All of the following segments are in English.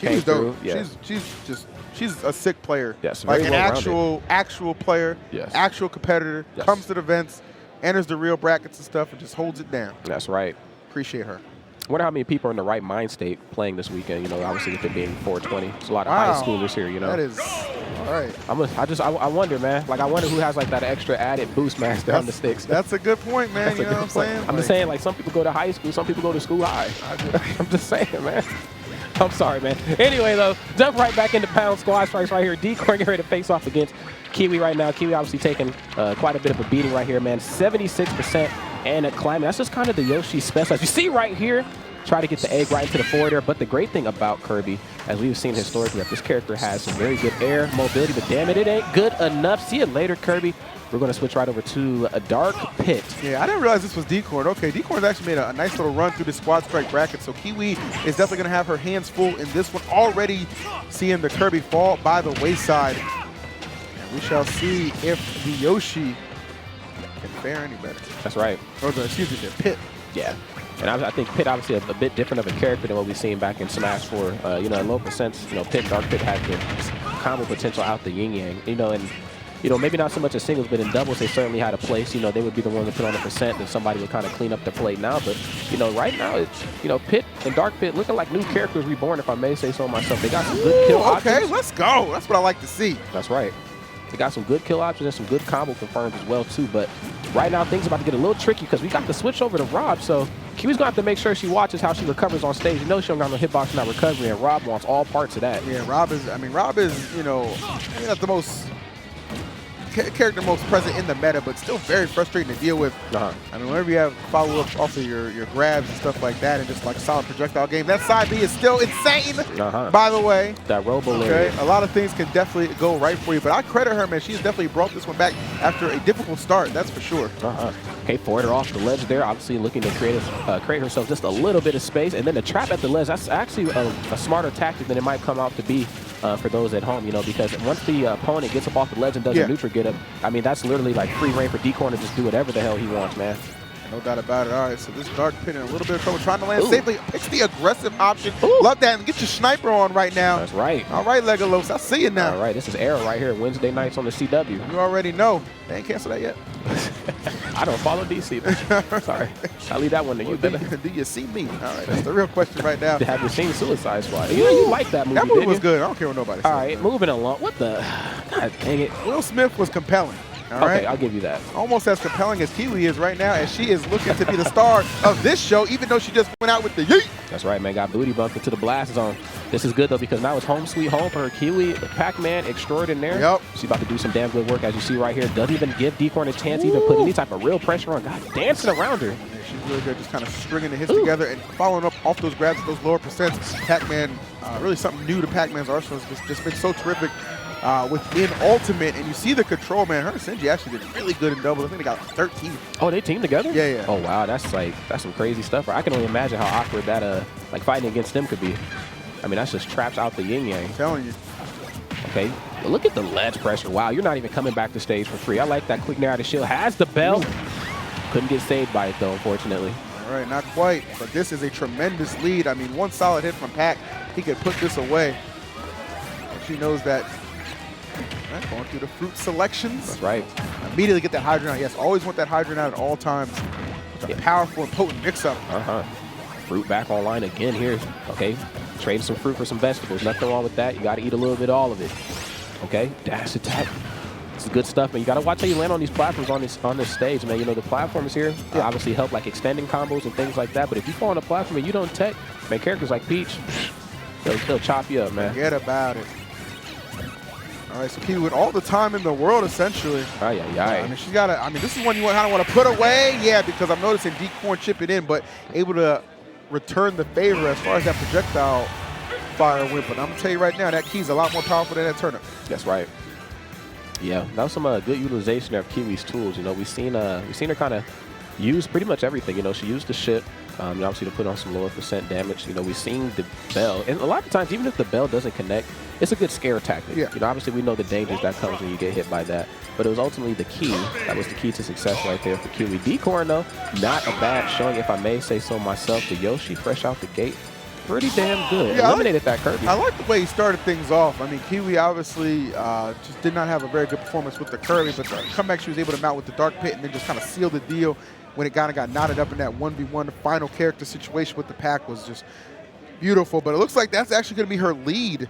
Kiwi's dope. Yeah. She's a sick player. Yes, like very an well-rounded. actual player, Yes. actual competitor, Yes. comes to the events, enters the real brackets and stuff, and just holds it down. That's right. Appreciate her. I wonder how many people are in the right mind state playing this weekend. You know, obviously with it being 420, there's a lot of high schoolers here. You know, that is all right. I wonder, man. Like, I wonder who has like that extra added boost master on the sticks. That's a good point, man. You know what I'm saying? I'm just saying, like, some people go to high school, some people go to school high. I'm just saying, man. I'm sorry, man. Anyway, though, jump right back into pound squad strikes right here. Dcorn getting ready to face off against Kiwi right now. Kiwi obviously taking quite a bit of a beating right here, man. 76% and a climbing. That's just kind of the Yoshi special. As you see right here, try to get the egg right into the forward air. But the great thing about Kirby, as we've seen historically, that this character has some very good air mobility. But damn it, it ain't good enough. See you later, Kirby. We're going to switch right over to a Dark Pit. Yeah, I didn't realize this was Dcorn. Okay, Dcorn's actually made a nice little run through the squad strike bracket, so Kiwi is definitely going to have her hands full in this one. Already seeing the Kirby fall by the wayside. And we shall see if the Yoshi can fare any better. That's right. Or excuse me, the Pit. Yeah. And I think Pit obviously a bit different of a character than what we've seen back in Smash 4. You know, in local sense, you know, Dark Pit has the combo potential out the yin-yang. You know, and you know, maybe not so much in singles, but in doubles, they certainly had a place. You know, they would be the one to put on the percent, and somebody would kind of clean up the plate now. But, you know, right now, it's, you know, Pit and Dark Pit looking like new characters reborn, if I may say so myself. They got some good kill options. Okay, let's go. That's what I like to see. That's right. They got some good kill options and some good combo confirmed as well, too. But right now, things are about to get a little tricky because we got the switch over to Rob. So Kiwi's going to have to make sure she watches how she recovers on stage. You know she don't got no hitbox in that recovery, and Rob wants all parts of that. Yeah, Rob is, you know, maybe not the most character most present in the meta, but still very frustrating to deal with. I mean, whenever you have follow-ups off of your grabs and stuff like that, and just like solid projectile game, that side B is still insane, by the way. That robo area. A lot of things can definitely go right for you, but I credit her, man. She's definitely brought this one back after a difficult start, that's for sure. Okay, forward her off the ledge there, obviously looking to create herself just a little bit of space, and then the trap at the ledge, that's actually a smarter tactic than it might come out to be for those at home, you know, because once the opponent gets up off the ledge and does a neutral get up, I mean, that's literally like free reign for Dcorn to just do whatever the hell he wants, man. No doubt about it. All right, so this Dark Pit in a little bit of trouble trying to land safely. Picks the aggressive option. Love that. And get your sniper on right now. That's right. All right, Legolos. I see you now. All right, this is Arrow right here, Wednesday nights on the CW. You already know. They ain't canceled that yet. I don't follow DC. Sorry. I'll leave that one to you, baby. Do you see me? All right, that's the real question right now. Have you seen Suicide Squad? You know, you like that movie, That movie was good. I don't care what nobody says. All right, moving along. What the? God dang it. Will Smith was compelling. All right? Okay, I'll give you that. Almost as compelling as Kiwi is right now, as she is looking to be the star of this show, even though she just went out with the yeet. That's right, man. Got booty bumped into the blast zone. This is good, though, because now it's home sweet home for her. Kiwi, Pac-Man extraordinaire. Yep. She's about to do some damn good work, as you see right here. Doesn't even give Dcorn a chance to even put any type of real pressure on. God, dancing around her. Yeah, she's really good, just kind of stringing the hits together and following up off those grabs at those lower percents. Pac-Man, really something new to Pac-Man's arsenal. Has just been so terrific within Ultimate, and you see the control, man. Her and Senji actually did really good in doubles. I think they got 13. Oh, they teamed together? Yeah, yeah. Oh, wow, that's some crazy stuff. I can only imagine how awkward that like fighting against them could be. I mean, that's just traps out the yin-yang. I'm telling you. Okay, look at the ledge pressure. Wow, you're not even coming back to stage for free. I like that quick nair out of shield. Has the bell. Couldn't get saved by it, though, unfortunately. All right, not quite, but this is a tremendous lead. I mean, one solid hit from Pac, he could put this away. And she knows that. Right, going through the fruit selections. That's right. Immediately get that hydrant out. Yes, always want that hydrant out at all times. It's a powerful and potent mix-up. Fruit back online again here. Okay, trading some fruit for some vegetables. Nothing wrong with that. You got to eat a little bit of all of it. Okay, dash attack. It's good stuff, man. You got to watch how you land on these platforms on this stage, man. You know, the platforms here obviously help like extending combos and things like that. But if you fall on a platform and you don't tech, man, characters like Peach, they'll chop you up, man. Forget about it. All right, so Kiwi with all the time in the world, essentially. I mean, she's got to. I mean, this is one you kind of want to put away, because I'm noticing Dcorn chip it in, but able to return the favor as far as that projectile fire went. But I'm gonna tell you right now, that key's a lot more powerful than that turnip. That's right. Yeah, that was some good utilization of Kiwi's tools. You know, we've seen her kind of use pretty much everything. You know, she used the ship. Obviously to put on some lower percent damage. You know, we've seen the bell, and a lot of times, even if the bell doesn't connect, it's a good scare tactic. Yeah. You know, obviously we know the dangers that comes when you get hit by that, but it was ultimately the key. That was the key to success right there for Kiwi. Dcorn, though, not a bad showing, if I may say so myself. The Yoshi fresh out the gate. pretty damn good. Yeah, Eliminated that Kirby. I like the way he started things off. I mean, Kiwi obviously just did not have a very good performance with the Kirby, but the comeback she was able to mount with the Dark Pit and then just kind of seal the deal when it kind of got knotted up in that 1v1 final character situation with the pack was just beautiful. But it looks like that's actually going to be her lead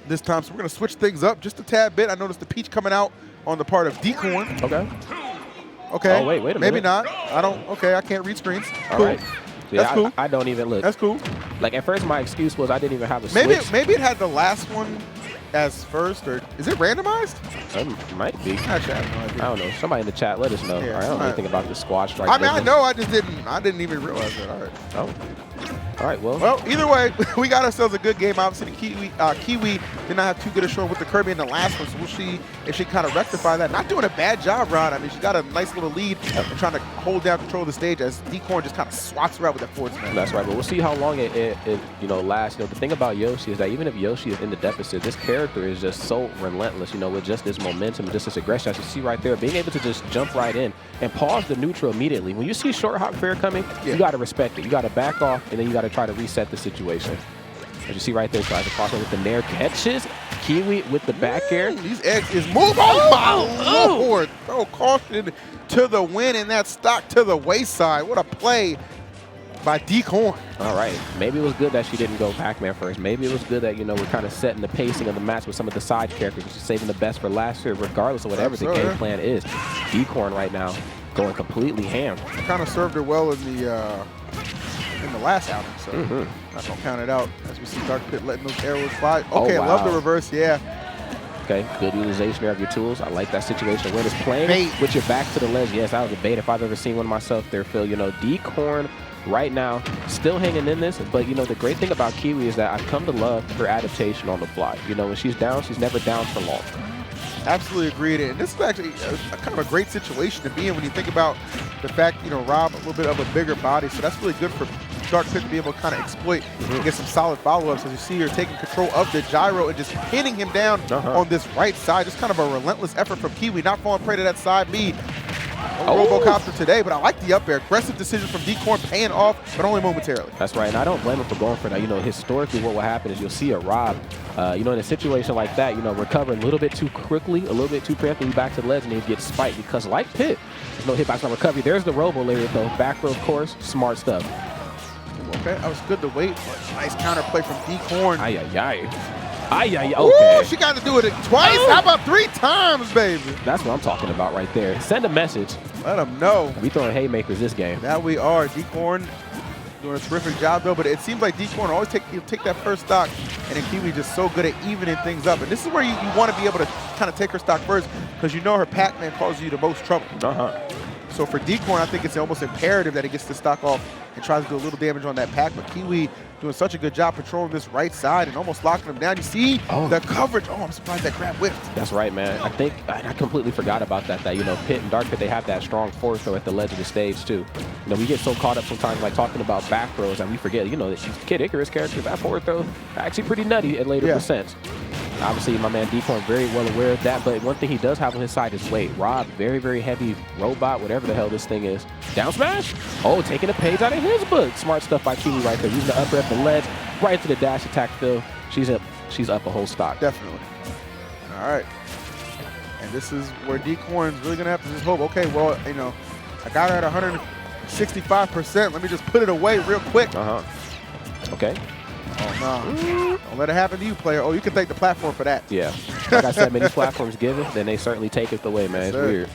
this time. So we're going to switch things up just a tad bit. I noticed the Peach coming out on the part of Dcorn. Okay. Okay. Oh, wait a minute. Maybe not. Okay, I can't read screens. All cool. right. Yeah, That's cool. I don't even look. That's cool. Like, at first, my excuse was I didn't even have a switch. Maybe it had the last one as first, or is it randomized? It might be. Actually, I have no idea. I don't know. Somebody in the chat, let us know. Yeah, I don't know anything about the squad strike. I mean, I business. know. I didn't even realize that. All right. Oh. All right, well. Well, either way, we got ourselves a good game. Obviously, the Kiwi did not have too good a showing with the Kirby in the last one, so we'll see if she kind of rectify that. Not doing a bad job, Ron. I mean, she got a nice little lead and trying to hold down control of the stage as Dcorn just kind of swats her out with that forward smash. That's right, but we'll see how long it lasts. You know, the thing about Yoshi is that even if Yoshi is in the deficit, this character is just so relentless, you know, with just this momentum and just this aggression. As you see right there, being able to just jump right in and pause the neutral immediately. When you see short hop fair coming, you got to respect it. You got to back off, and then you got to try to reset the situation. As you see right there, tries to cross with the nair, catches Kiwi with the back air. These eggs is move. Oh, my Lord. Throw caution to the win, and that stock to the wayside. What a play by Dcorn. All right. Maybe it was good that she didn't go Pac-Man first. Maybe it was good that, you know, we're kind of setting the pacing of the match with some of the side characters. She's saving the best for last year, regardless of whatever the game plan is. Dcorn right now going completely ham. Kind of served her well in the last outing, so not gonna count it out. As we see Dark Pit letting those arrows fly. Okay, wow. I love the reverse. Yeah. Okay, good utilization there of your tools. I like that situation. When it's playing bait with your back to the ledge. Yes, that was a bait if I've ever seen one myself there, Phil. You know, Dcorn right now still hanging in this, but you know, the great thing about Kiwi is that I've come to love her adaptation on the fly. You know, when she's down, she's never down for long. Absolutely agreed. And this is actually a kind of a great situation to be in when you think about the fact, you know, Rob, a little bit of a bigger body. So that's really good for Dark Pit to be able to kind of exploit and get some solid follow-ups. As you see her taking control of the gyro and just pinning him down on this right side. Just kind of a relentless effort from Kiwi, not falling prey to that side B. Robocopter today, but I like the up air. Aggressive decision from Dcorn, paying off, but only momentarily. That's right, and I don't blame him for going for that. You know, historically what will happen is you'll see a Rob, you know, in a situation like that, you know, recover a little bit too quickly, a little bit too preemptively back to the ledge, and he gets spiked because like Pit, there's no hitbox on recovery. There's the Robo layer though. Back row, of course, smart stuff. Okay, that was good to wait. Nice counterplay from Dcorn. Okay. Ooh, she got to do it twice. How about 3 times, baby? That's what I'm talking about right there. Send a message. Let them know. We throwing haymakers this game. Now we are. Dcorn doing a terrific job, though, but it seems like Dcorn always take that first stock, and then Kiwi just so good at evening things up. And this is where you want to be able to kind of take her stock first because you know her Pac-Man causes you the most trouble. So for Dcorn, I think it's almost imperative that he gets the stock off and tries to do a little damage on that pack. But Kiwi doing such a good job patrolling this right side and almost locking him down. You see the coverage. Oh, I'm surprised that grab whipped. That's right, man. I think I completely forgot about that. That, you know, Pit and Dark Pit, they have that strong force throw at the ledge of the stage too. You know, we get so caught up sometimes like talking about back throws and we forget, you know, that Kid Icarus character, that forward throw, actually pretty nutty at later percents. Obviously, my man Dcorn very well aware of that, but one thing he does have on his side is weight. Rob, very, very heavy robot, whatever the hell this thing is. Down smash? Oh, taking a page out of his book. Smart stuff by Kiwi right there. Using the upper at the ledge, right into the dash attack, Phil. She's up a whole stock. Definitely. All right. And this is where Dcorn's really going to have to just hope, okay, well, you know, I got her at 165%. Let me just put it away real quick. Okay. Oh, no. Don't let it happen to you, player. Oh, you can thank the platform for that. Yeah. Like I said, many platforms give it, then they certainly take it away, man. It's weird.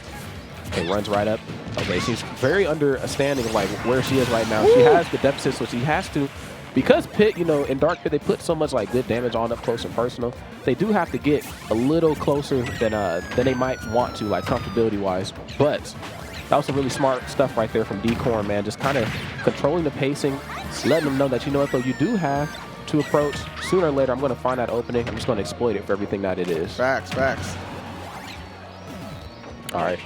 Okay, runs right up. Okay, she's very understanding of like where she is right now. She has the deficit, so she has to, because Pit, you know, in Dark Pit, they put so much like good damage on up close and personal. They do have to get a little closer than they might want to, like comfortability-wise. But that was some really smart stuff right there from Dcorn, man. Just kind of controlling the pacing, letting them know that, you know what, though, you do have to approach. Sooner or later, I'm going to find that opening. I'm just going to exploit it for everything that it is. Facts. All right.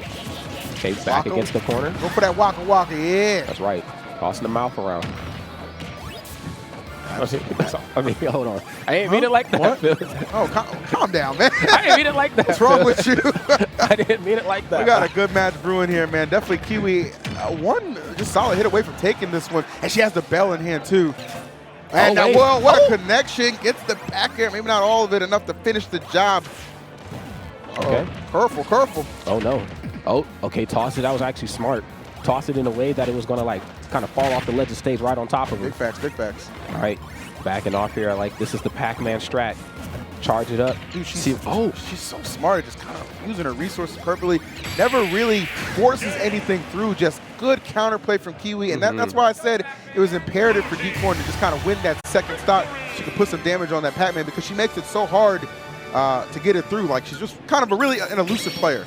Okay, back against the corner. Go for that waka, yeah. That's right. Tossing the mouth around. I mean, hold on. I ain't mean it like that, Phil. Oh, calm down, man. I didn't mean it like that. What's wrong with you? I didn't mean it like that. We got a good match brewing here, man. Definitely Kiwi, one just solid hit away from taking this one. And she has the bell in hand, too. And wait. well, what a connection. Gets the back air. Maybe not all of it, enough to finish the job. Okay. Careful. Oh, no. Oh, okay, toss it. That was actually smart. Toss it in a way that it was going to, like, kind of fall off the ledge of stage right on top of him. Big facts. All right, backing off here. Like, this is the Pac-Man strat. Charge it up. Dude, she's so smart, just kind of using her resources perfectly. Never really forces anything through, just good counterplay from Kiwi. And that's why I said it was imperative for Dcorn to just kind of win that second stock. She could put some damage on that Pac-Man because she makes it so hard to get it through. Like, she's just kind of an elusive player.